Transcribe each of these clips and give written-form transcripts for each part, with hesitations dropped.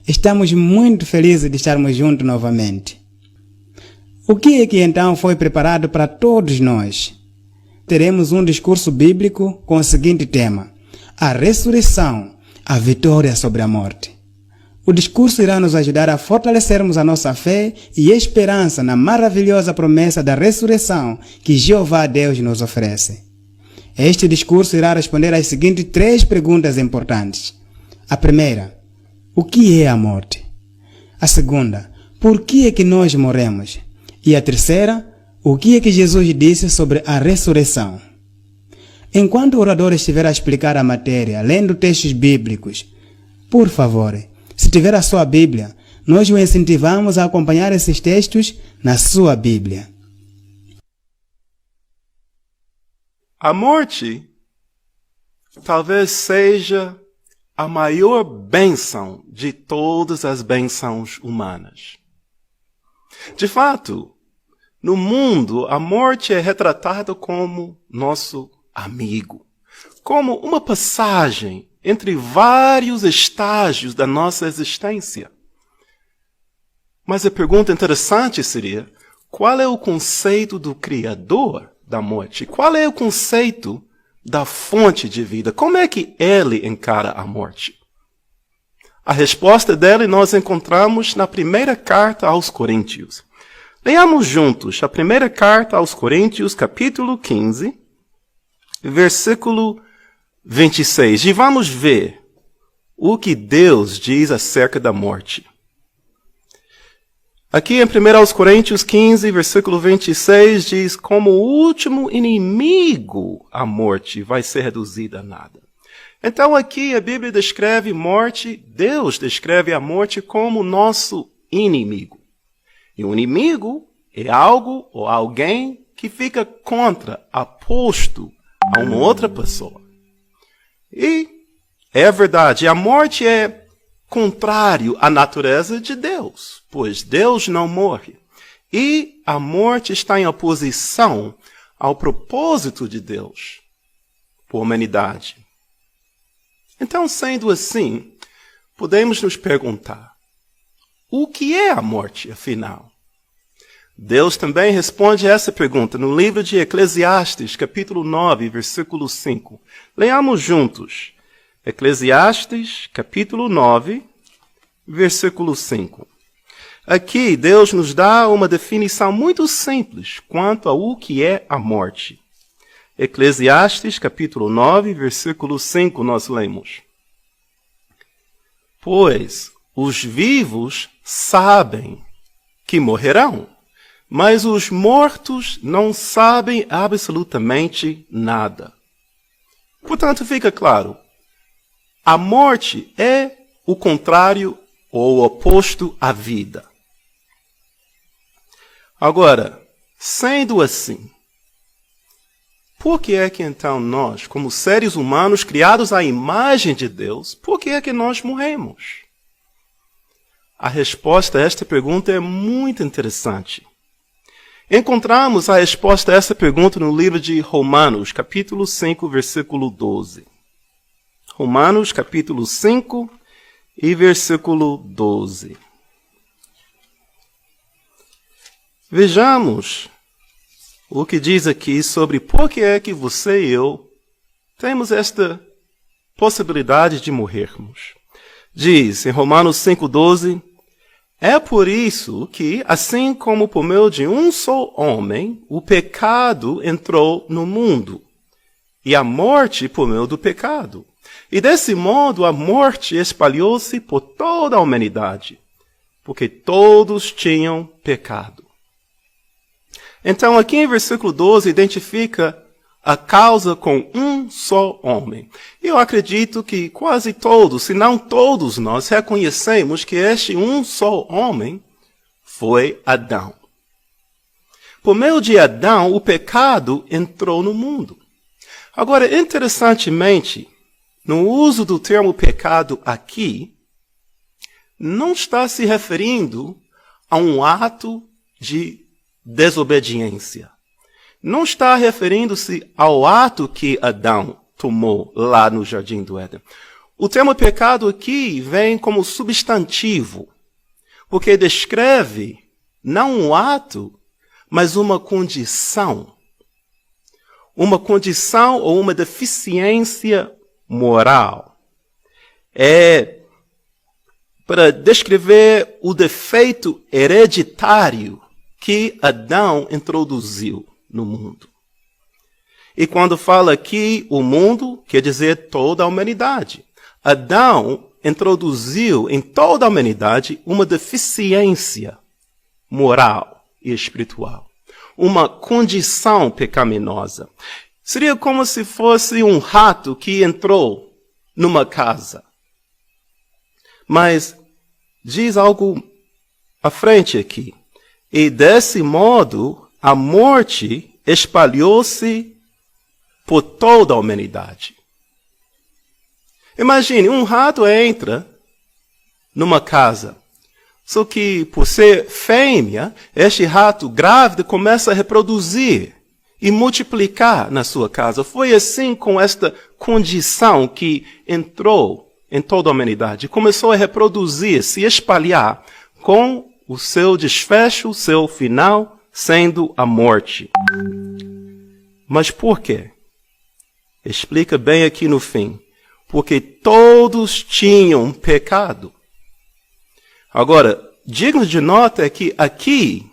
Estamos muito felizes de estarmos juntos novamente. O que é que então foi preparado para todos nós? Teremos um discurso bíblico com o seguinte tema: a ressurreição, a vitória sobre a morte. O discurso irá nos ajudar a fortalecermos a nossa fé e esperança na maravilhosa promessa da ressurreição que Jeová Deus nos oferece. Este discurso irá responder às seguintes 3 perguntas importantes. A primeira: o que é a morte? A segunda: por que é que nós morremos? E a terceira: o que é que Jesus disse sobre a ressurreição? Enquanto o orador estiver a explicar a matéria, lendo textos bíblicos, por favor, se tiver a sua Bíblia, nós o incentivamos a acompanhar esses textos na sua Bíblia. A morte talvez seja a maior bênção de todas as bênçãos humanas. De fato, no mundo, a morte é retratada como nosso amigo, como uma passagem entre vários estágios da nossa existência. Mas a pergunta interessante seria: qual é o conceito do Criador da morte? Qual é o conceito da fonte de vida? Como é que ele encara a morte? A resposta dele nós encontramos na primeira carta aos Coríntios. Leamos juntos a primeira carta aos Coríntios, capítulo 15, versículo 26. E vamos ver o que Deus diz acerca da morte. Aqui em 1 Coríntios 15, versículo 26, diz: como o último inimigo, a morte vai ser reduzida a nada. Então aqui a Bíblia descreve morte, Deus descreve a morte como nosso inimigo. E o inimigo é algo ou alguém que fica contra, oposto a uma outra pessoa. E é verdade, a morte é contrário à natureza de Deus, pois Deus não morre. E a morte está em oposição ao propósito de Deus por humanidade. Então, sendo assim, podemos nos perguntar: o que é a morte, afinal? Deus também responde a essa pergunta no livro de Eclesiastes, capítulo 9, versículo 5. Leamos juntos. Eclesiastes, capítulo 9, versículo 5. Aqui, Deus nos dá uma definição muito simples quanto ao que é a morte. Eclesiastes, capítulo 9, versículo 5, nós lemos: pois os vivos sabem que morrerão, mas os mortos não sabem absolutamente nada. Portanto, fica claro, a morte é o contrário ou o oposto à vida. Agora, sendo assim, por que é que então nós, como seres humanos criados à imagem de Deus, por que é que nós morremos? A resposta a esta pergunta é muito interessante. Encontramos a resposta a essa pergunta no livro de Romanos, capítulo 5, versículo 12. Romanos, capítulo 5 e versículo 12. Vejamos o que diz aqui sobre por que é que você e eu temos esta possibilidade de morrermos. Diz em Romanos 5,12: é por isso que, assim como por meio de um só homem, o pecado entrou no mundo, e a morte por meio do pecado. E desse modo a morte espalhou-se por toda a humanidade, porque todos tinham pecado. Então aqui em versículo 12 identifica a causa com um só homem. Eu acredito que quase todos, se não todos nós, reconhecemos que este um só homem foi Adão. Por meio de Adão, o pecado entrou no mundo. Agora, interessantemente, no uso do termo pecado aqui, não está se referindo a um ato de desobediência. Não está referindo-se ao ato que Adão tomou lá no Jardim do Éden. O termo pecado aqui vem como substantivo, porque descreve não um ato, mas uma condição. Uma condição ou uma deficiência moral. É para descrever o defeito hereditário que Adão introduziu no mundo. E quando fala aqui o mundo, quer dizer toda a humanidade. Adão introduziu em toda a humanidade uma deficiência moral e espiritual. Uma condição pecaminosa. Seria como se fosse um rato que entrou numa casa. Mas diz algo à frente aqui. E desse modo, a morte espalhou-se por toda a humanidade. Imagine, um rato entra numa casa. Só que, por ser fêmea, este rato grávido começa a reproduzir e multiplicar na sua casa. Foi assim com esta condição que entrou em toda a humanidade. Começou a reproduzir, se espalhar, com o seu desfecho, o seu final, sendo a morte. Mas por quê? Explica bem aqui no fim. Porque todos tinham pecado. Agora, digno de nota é que aqui,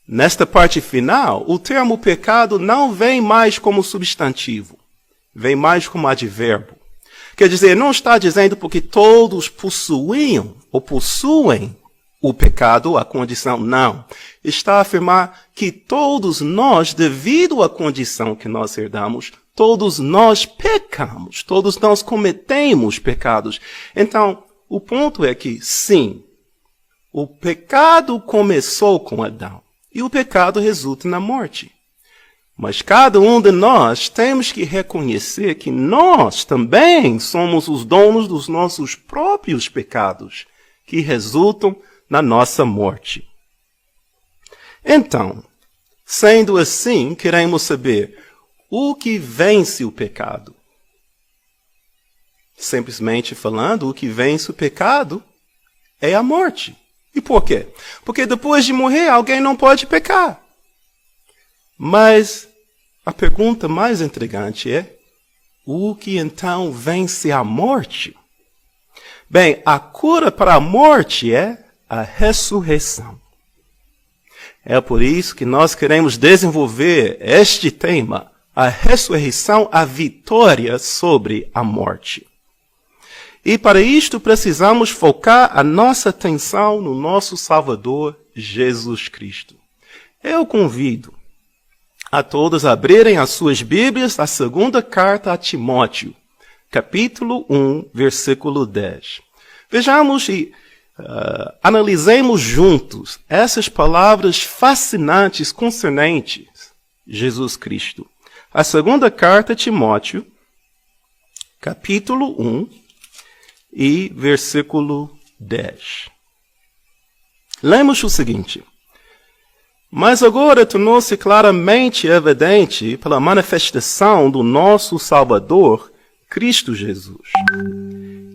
nesta parte final, o termo pecado não vem mais como substantivo. Vem mais como advérbio. Quer dizer, não está dizendo porque todos possuíam ou possuem o pecado, a condição, não. Está a afirmar que todos nós, devido à condição que nós herdamos, todos nós pecamos, todos nós cometemos pecados. Então, o ponto é que, sim, o pecado começou com Adão e o pecado resulta na morte. Mas cada um de nós temos que reconhecer que nós também somos os donos dos nossos próprios pecados, que resultam na nossa morte. Então, sendo assim, queremos saber o que vence o pecado. Simplesmente falando, o que vence o pecado é a morte. E por quê? Porque depois de morrer, alguém não pode pecar. Mas a pergunta mais intrigante é, o que então vence a morte? Bem, a cura para a morte é a ressurreição. É por isso que nós queremos desenvolver este tema, a ressurreição, a vitória sobre a morte. E para isto precisamos focar a nossa atenção no nosso Salvador, Jesus Cristo. Eu convido a todos a abrirem as suas Bíblias à segunda carta a Timóteo, capítulo 1, versículo 10. Vejamos e analisemos juntos essas palavras fascinantes concernentes a Jesus Cristo. A segunda carta a Timóteo, capítulo 1 e versículo 10. Lemos o seguinte. Mas agora tornou-se claramente evidente pela manifestação do nosso Salvador, Cristo Jesus.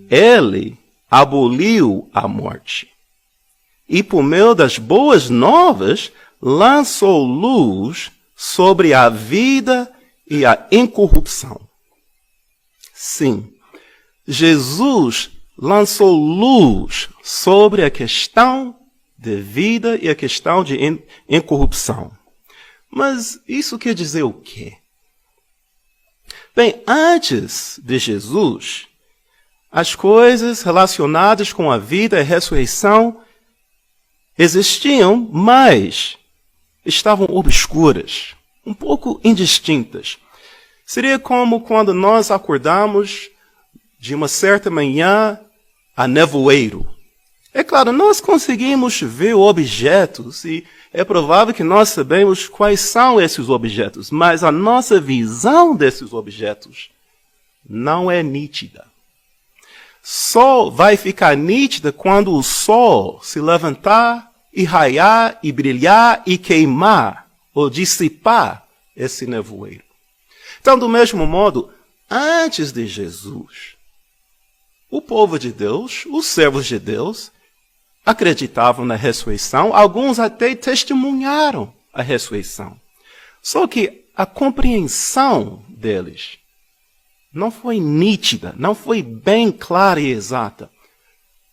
Ele aboliu a morte e, por meio das boas novas, lançou luz sobre a vida e a incorrupção. Sim, Jesus lançou luz sobre a questão de vida e a questão de incorrupção. Mas isso quer dizer o quê? Bem, antes de Jesus, as coisas relacionadas com a vida e a ressurreição existiam, mas estavam obscuras, um pouco indistintas. Seria como quando nós acordamos de uma certa manhã a nevoeiro. É claro, nós conseguimos ver objetos e é provável que nós sabemos quais são esses objetos, mas a nossa visão desses objetos não é nítida. Só vai ficar nítida quando o sol se levantar e raiar e brilhar e queimar ou dissipar esse nevoeiro. Então, do mesmo modo, antes de Jesus, o povo de Deus, os servos de Deus, acreditavam na ressurreição, alguns até testemunharam a ressurreição. Só que a compreensão deles não foi nítida, não foi bem clara e exata.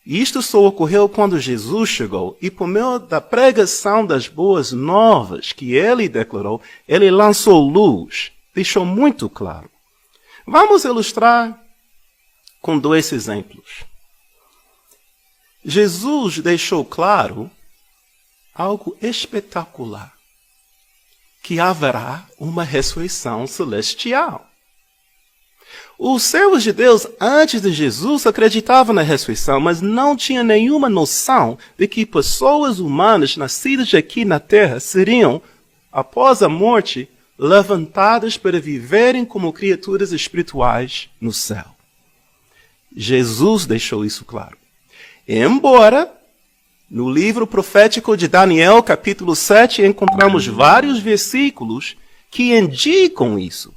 E isto só ocorreu quando Jesus chegou e, por meio da pregação das boas novas que ele declarou, ele lançou luz, deixou muito claro. Vamos ilustrar com 2 exemplos. Jesus deixou claro algo espetacular, que haverá uma ressurreição celestial. Os servos de Deus, antes de Jesus, acreditavam na ressurreição, mas não tinham nenhuma noção de que pessoas humanas nascidas aqui na terra seriam, após a morte, levantadas para viverem como criaturas espirituais no céu. Jesus deixou isso claro. Embora, no livro profético de Daniel, capítulo 7, encontramos vários versículos que indicam isso,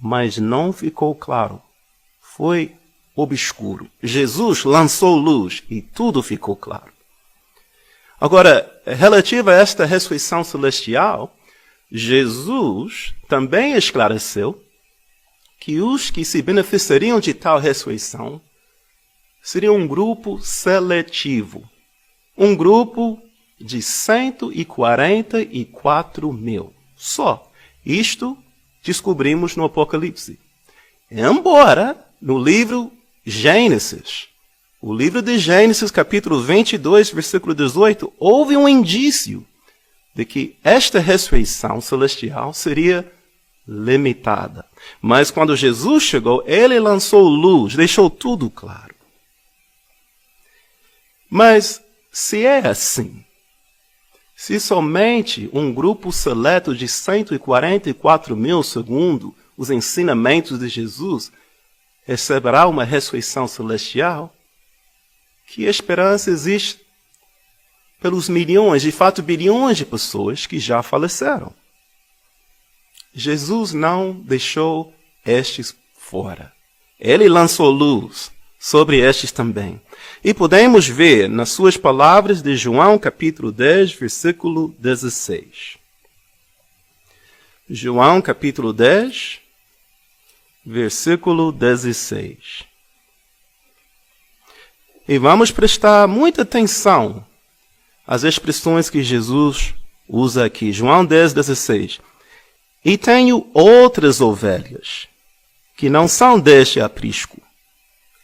mas não ficou claro. Foi obscuro. Jesus lançou luz e tudo ficou claro. Agora, relativo a esta ressurreição celestial, Jesus também esclareceu que os que se beneficiariam de tal ressurreição seriam um grupo seletivo. Um grupo de 144 mil. Só. Isto descobrimos no Apocalipse. Embora, no livro Gênesis, o livro de Gênesis, capítulo 22, versículo 18, houve um indício de que esta ressurreição celestial seria limitada. Mas quando Jesus chegou, ele lançou luz, deixou tudo claro. Mas se é assim, se somente um grupo seleto de 144 mil, segundo os ensinamentos de Jesus, receberá uma ressurreição celestial, que esperança existe pelos milhões, de fato bilhões de pessoas que já faleceram? Jesus não deixou estes fora. Ele lançou luz sobre estes também. E podemos ver nas suas palavras de João, capítulo 10, versículo 16. João, capítulo 10, versículo 16. E vamos prestar muita atenção às expressões que Jesus usa aqui. João 10, 16. E tenho outras ovelhas, que não são deste aprisco.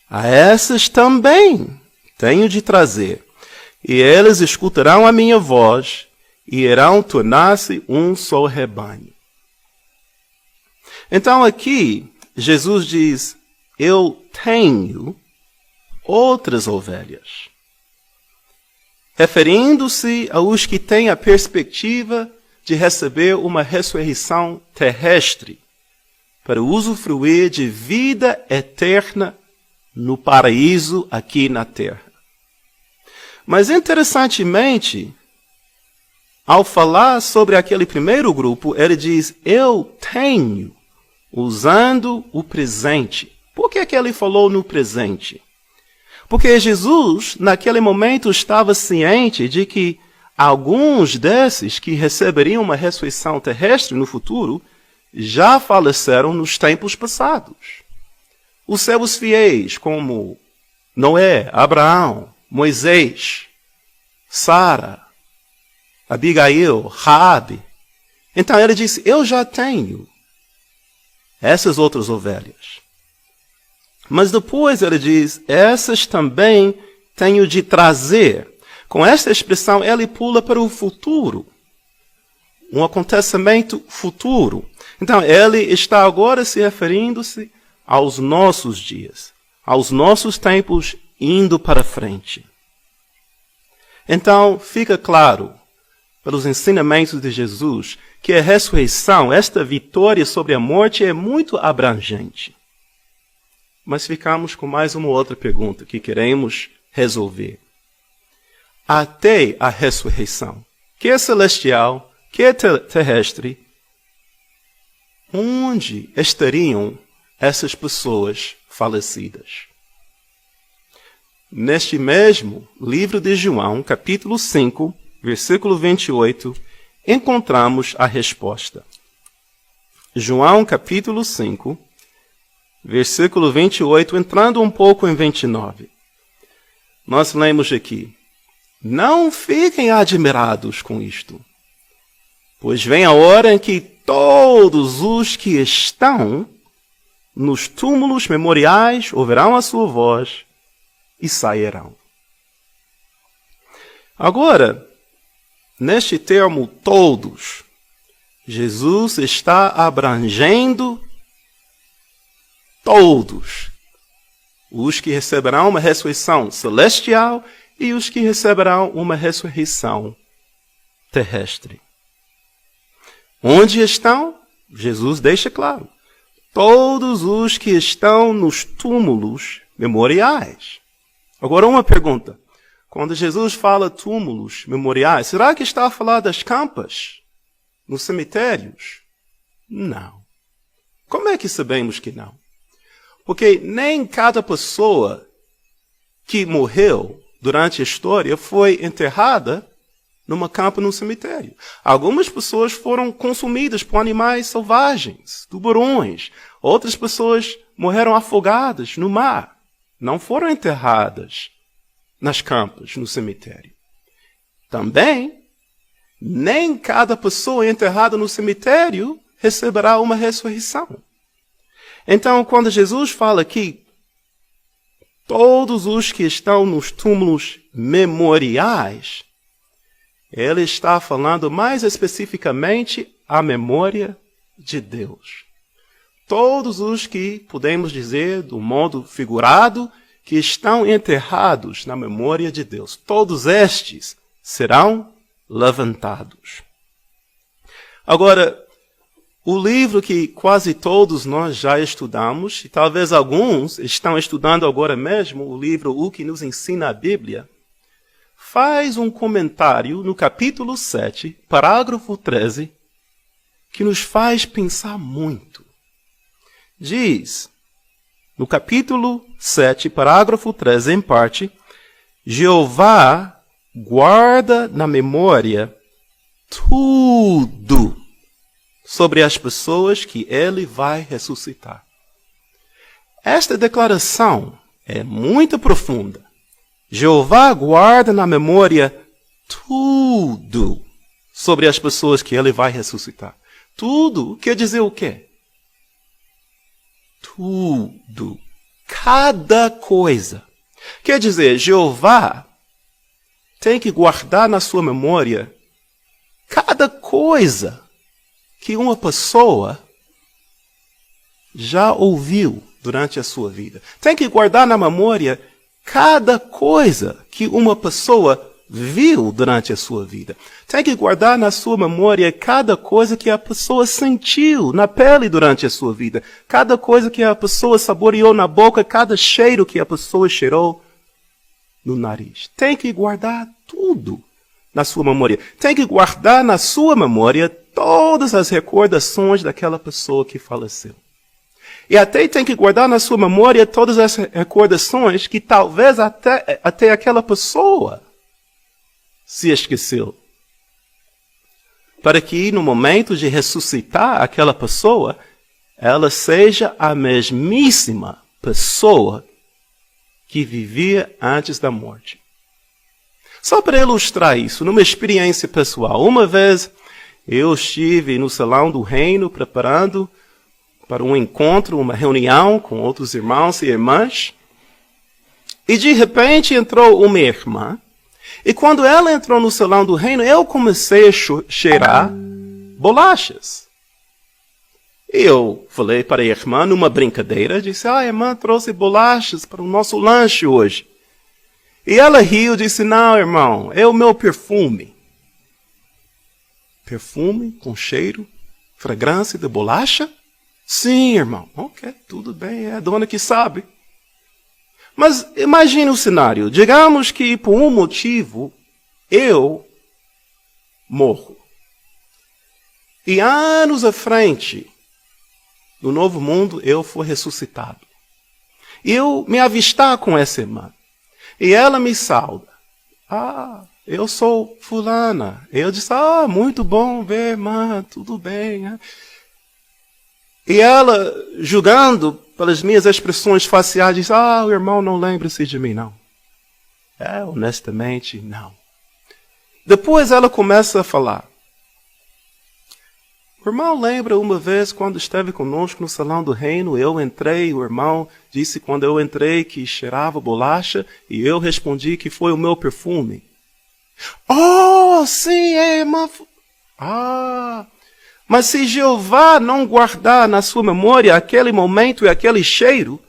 A essas também tenho de trazer, e elas escutarão a minha voz, e irão tornar-se um só rebanho. Então aqui, Jesus diz, eu tenho outras ovelhas. Referindo-se aos que têm a perspectiva de receber uma ressurreição terrestre, para usufruir de vida eterna no paraíso aqui na terra. Mas interessantemente, ao falar sobre aquele primeiro grupo, ele diz, eu tenho, usando o presente. Por que ele falou no presente? Porque Jesus, naquele momento, estava ciente de que alguns desses que receberiam uma ressurreição terrestre no futuro, já faleceram nos tempos passados. Os servos fiéis, como Noé, Abraão, Moisés, Sara, Abigail, Raabe. Então ele disse, eu já tenho essas outras ovelhas. Mas depois ele diz, essas também tenho de trazer. Com esta expressão, ele pula para o futuro. Um acontecimento futuro. Então, ele está agora se referindo-se aos nossos dias, aos nossos tempos indo para frente. Então, fica claro, pelos ensinamentos de Jesus, que a ressurreição, esta vitória sobre a morte, é muito abrangente. Mas ficamos com mais uma outra pergunta que queremos resolver. Até a ressurreição, que é celestial, que é terrestre, onde estariam essas pessoas falecidas? neste mesmo livro de João, capítulo 5, versículo 28, encontramos a resposta. João, capítulo 5, versículo 28, entrando um pouco em 29. Nós lemos aqui: não fiquem admirados com isto, pois vem a hora em que todos os que estão nos túmulos memoriais ouvirão a sua voz e sairão. Agora, neste termo todos, Jesus está abrangendo todos os que receberão uma ressurreição celestial e os que receberão uma ressurreição terrestre. Onde estão? Jesus deixa claro: todos os que estão nos túmulos memoriais. Agora, uma pergunta. Quando Jesus fala túmulos memoriais, será que está a falar das campas nos cemitérios? Não. Como é que sabemos que não? Porque nem cada pessoa que morreu durante a história foi enterrada numa campa no cemitério. Algumas pessoas foram consumidas por animais selvagens, tubarões. Outras pessoas morreram afogadas no mar. Não foram enterradas nas campas, no cemitério. Também, nem cada pessoa enterrada no cemitério receberá uma ressurreição. Então, quando Jesus fala aqui, todos os que estão nos túmulos memoriais, ele está falando mais especificamente a memória de Deus. Todos os que, podemos dizer, do modo figurado, que estão enterrados na memória de Deus, todos estes serão levantados. Agora, o livro que quase todos nós já estudamos, e talvez alguns estão estudando agora mesmo, o livro O que nos ensina a Bíblia, faz um comentário no capítulo 7, parágrafo 13, que nos faz pensar muito. Diz, no capítulo 7, parágrafo 13, em parte: Jeová guarda na memória tudo sobre as pessoas que ele vai ressuscitar. Esta declaração é muito profunda. Jeová guarda na memória tudo sobre as pessoas que ele vai ressuscitar. Tudo quer dizer o quê? Tudo. Cada coisa. Quer dizer, Jeová tem que guardar na sua memória cada coisa que uma pessoa já ouviu durante a sua vida. Tem que guardar na memória cada coisa que uma pessoa viu durante a sua vida. Tem que guardar na sua memória cada coisa que a pessoa sentiu na pele durante a sua vida. Cada coisa que a pessoa saboreou na boca, cada cheiro que a pessoa cheirou no nariz. Tem que guardar tudo na sua memória. Tem que guardar na sua memória todas as recordações daquela pessoa que faleceu. E até tem que guardar na sua memória todas as recordações que talvez até aquela pessoa se esqueceu. Para que no momento de ressuscitar aquela pessoa, ela seja a mesmíssima pessoa que vivia antes da morte. Só para ilustrar isso, numa experiência pessoal, uma vez eu estive no Salão do Reino preparando para um encontro, uma reunião com outros irmãos e irmãs. E de repente entrou uma irmã. E quando ela entrou no Salão do Reino, eu comecei a cheirar bolachas. E eu falei para a irmã, numa brincadeira, disse: a irmã trouxe bolachas para o nosso lanche hoje. E ela riu e disse: não, irmão, é o meu perfume. Perfume com cheiro, fragrância de bolacha? Sim, irmão. Ok, tudo bem, é a dona que sabe. Mas imagine o cenário. Digamos que por um motivo eu morro. E anos à frente, no novo mundo, eu for ressuscitado. E eu me avistar com essa irmã. E ela me sauda. Ah, eu sou fulana. Eu disse, muito bom ver, irmã, tudo bem. E ela, julgando pelas minhas expressões faciais, diz, o irmão não lembra-se de mim, não. Honestamente, não. Depois ela começa a falar. O irmão lembra uma vez quando esteve conosco no Salão do Reino, eu entrei, o irmão disse quando eu entrei que cheirava bolacha e eu respondi que foi o meu perfume. Sim, irmã. Mas se Jeová não guardar na sua memória aquele momento e aquele cheiro,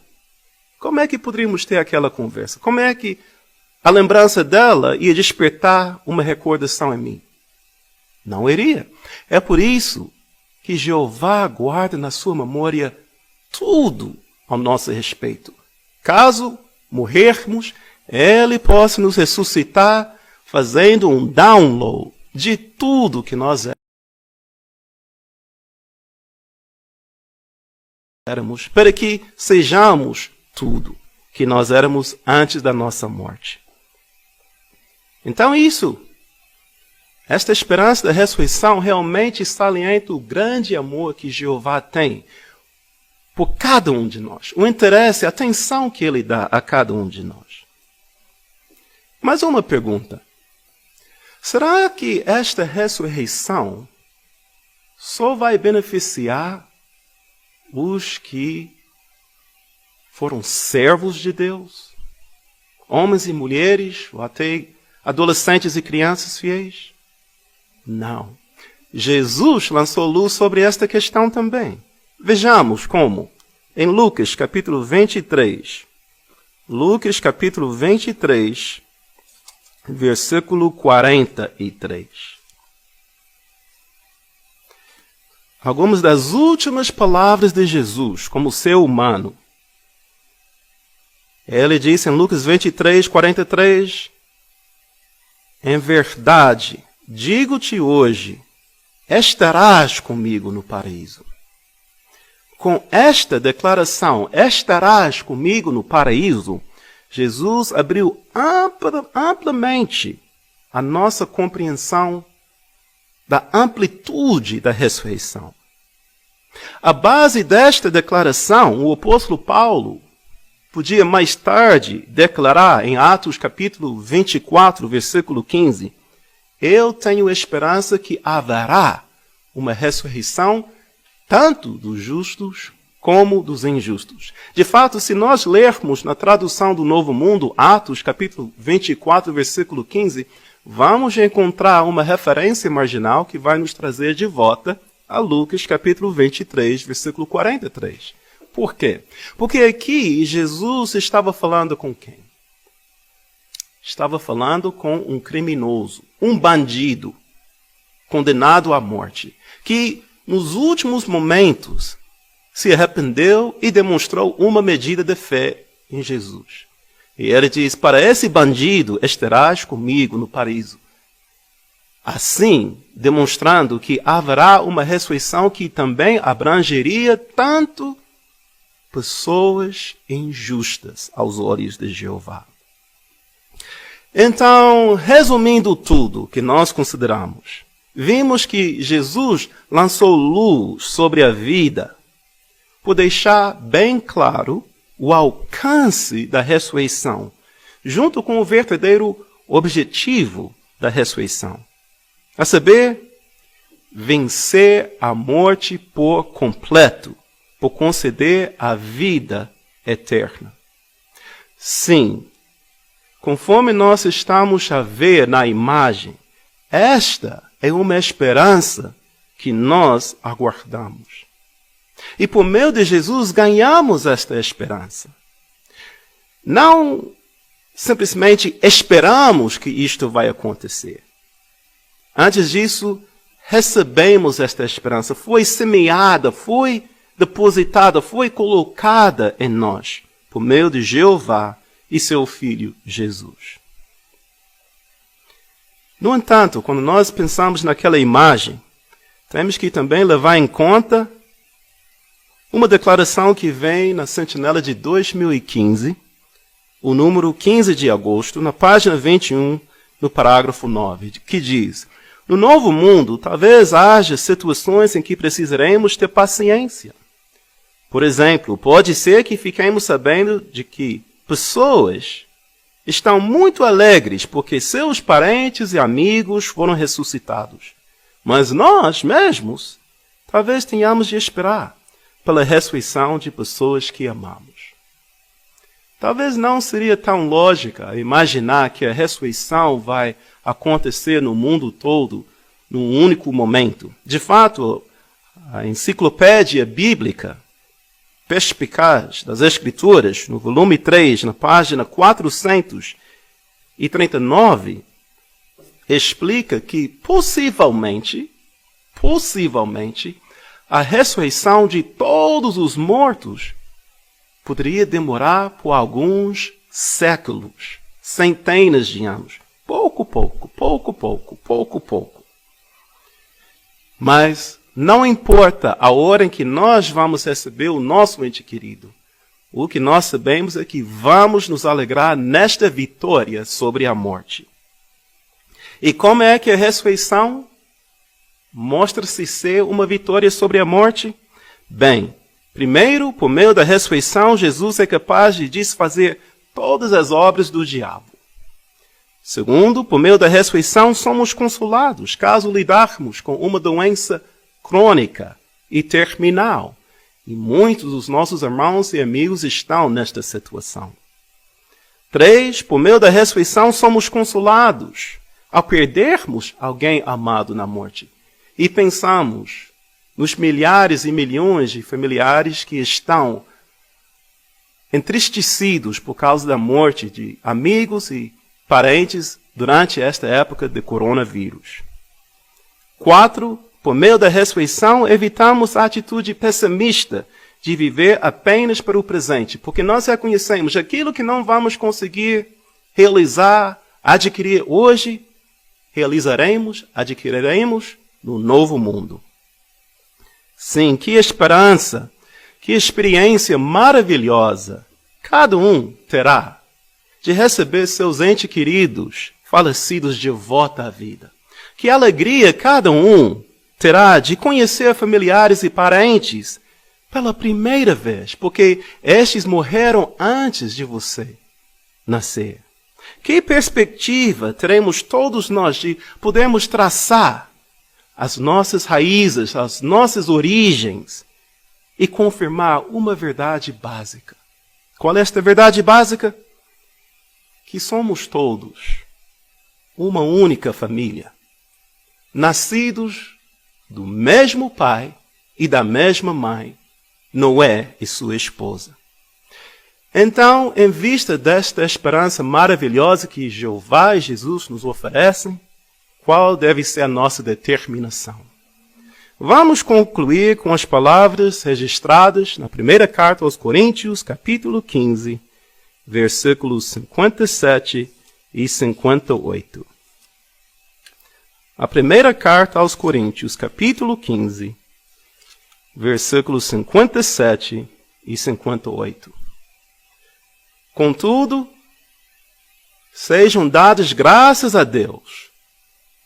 como é que poderíamos ter aquela conversa? Como é que a lembrança dela ia despertar uma recordação em mim? Não iria. É por isso que Jeová guarda na sua memória tudo ao nosso respeito. Caso morrermos, Ele possa nos ressuscitar fazendo um download de tudo que nós éramos, para que sejamos tudo que nós éramos antes da nossa morte. Então esta esperança da ressurreição realmente salienta o grande amor que Jeová tem por cada um de nós. O interesse, a atenção que Ele dá a cada um de nós. Mas uma pergunta. Será que esta ressurreição só vai beneficiar os que foram servos de Deus? Homens e mulheres, ou até adolescentes e crianças fiéis? Não. Jesus lançou luz sobre esta questão também. Vejamos como. Em Lucas capítulo 23. Lucas capítulo 23, versículo 43. Algumas das últimas palavras de Jesus como ser humano. Ele disse em Lucas 23, 43, em verdade, digo-te hoje, estarás comigo no paraíso. Com esta declaração, estarás comigo no paraíso, Jesus abriu amplamente a nossa compreensão da amplitude da ressurreição. A base desta declaração, o apóstolo Paulo podia mais tarde declarar em Atos capítulo 24, versículo 15, eu tenho esperança que haverá uma ressurreição tanto dos justos como dos injustos. De fato, se nós lermos na tradução do Novo Mundo, Atos capítulo 24, versículo 15, vamos encontrar uma referência marginal que vai nos trazer de volta a Lucas capítulo 23, versículo 43. Por quê? Porque aqui Jesus estava falando com quem? Estava falando com um criminoso, um bandido, condenado à morte, que nos últimos momentos se arrependeu e demonstrou uma medida de fé em Jesus. E ele diz, para esse bandido estarás comigo no paraíso. Assim, demonstrando que haverá uma ressurreição que também abrangeria tanto pessoas injustas aos olhos de Jeová. Então, resumindo tudo que nós consideramos, vimos que Jesus lançou luz sobre a vida por deixar bem claro o alcance da ressurreição, junto com o verdadeiro objetivo da ressurreição, a saber, vencer a morte por completo, por conceder a vida eterna. Sim, conforme nós estamos a ver na imagem, esta é uma esperança que nós aguardamos. E por meio de Jesus ganhamos esta esperança. Não simplesmente esperamos que isto vai acontecer. Antes disso, recebemos esta esperança. Foi semeada, foi depositada, foi colocada em nós por meio de Jeová e seu Filho Jesus. No entanto, quando nós pensamos naquela imagem, temos que também levar em conta uma declaração que vem na Sentinela de 2015, o número 15 de agosto, na página 21, no parágrafo 9, que diz: no novo mundo, talvez haja situações em que precisaremos ter paciência. Por exemplo, pode ser que fiquemos sabendo de que pessoas estão muito alegres porque seus parentes e amigos foram ressuscitados. Mas nós mesmos, talvez tenhamos de esperar pela ressurreição de pessoas que amamos. Talvez não seria tão lógica imaginar que a ressurreição vai acontecer no mundo todo num único momento. De fato, a enciclopédia bíblica perspicaz das Escrituras, no volume 3, na página 439, explica que possivelmente, a ressurreição de todos os mortos poderia demorar por alguns séculos, centenas de anos. Pouco. Mas não importa a hora em que nós vamos receber o nosso ente querido. O que nós sabemos é que vamos nos alegrar nesta vitória sobre a morte. E como é que a ressurreição mostra-se ser uma vitória sobre a morte? Bem, primeiro, por meio da ressurreição, Jesus é capaz de desfazer todas as obras do diabo. Segundo, por meio da ressurreição, somos consolados caso lidarmos com uma doença crônica e terminal. E muitos dos nossos irmãos e amigos estão nesta situação. 3, por meio da ressurreição, somos consolados ao perdermos alguém amado na morte. E pensamos nos milhares e milhões de familiares que estão entristecidos por causa da morte de amigos e parentes durante esta época de coronavírus. 4, por meio da ressurreição, evitamos a atitude pessimista de viver apenas para o presente, porque nós reconhecemos aquilo que não vamos conseguir realizar, adquirir hoje, adquiriremos no novo mundo. Sim, que esperança, que experiência maravilhosa cada um terá de receber seus entes queridos falecidos de volta à vida. Que alegria cada um terá de conhecer familiares e parentes pela primeira vez, porque estes morreram antes de você nascer. Que perspectiva teremos todos nós de podermos traçar as nossas raízes, as nossas origens e confirmar uma verdade básica. Qual é esta verdade básica? Que somos todos uma única família, nascidos do mesmo pai e da mesma mãe, Noé e sua esposa. Então, em vista desta esperança maravilhosa que Jeová e Jesus nos oferecem, qual deve ser a nossa determinação? Vamos concluir com as palavras registradas na primeira carta aos Coríntios, capítulo 15, versículos 57 e 58. A primeira carta aos Coríntios, capítulo 15, versículos 57 e 58. Contudo, sejam dadas graças a Deus,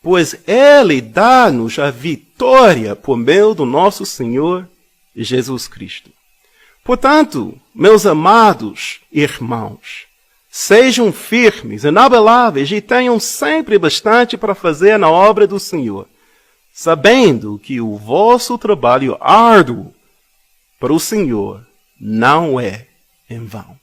pois Ele dá-nos a vitória por meio do nosso Senhor Jesus Cristo. Portanto, meus amados irmãos, sejam firmes, inabaláveis e tenham sempre bastante para fazer na obra do Senhor, sabendo que o vosso trabalho árduo para o Senhor não é em vão.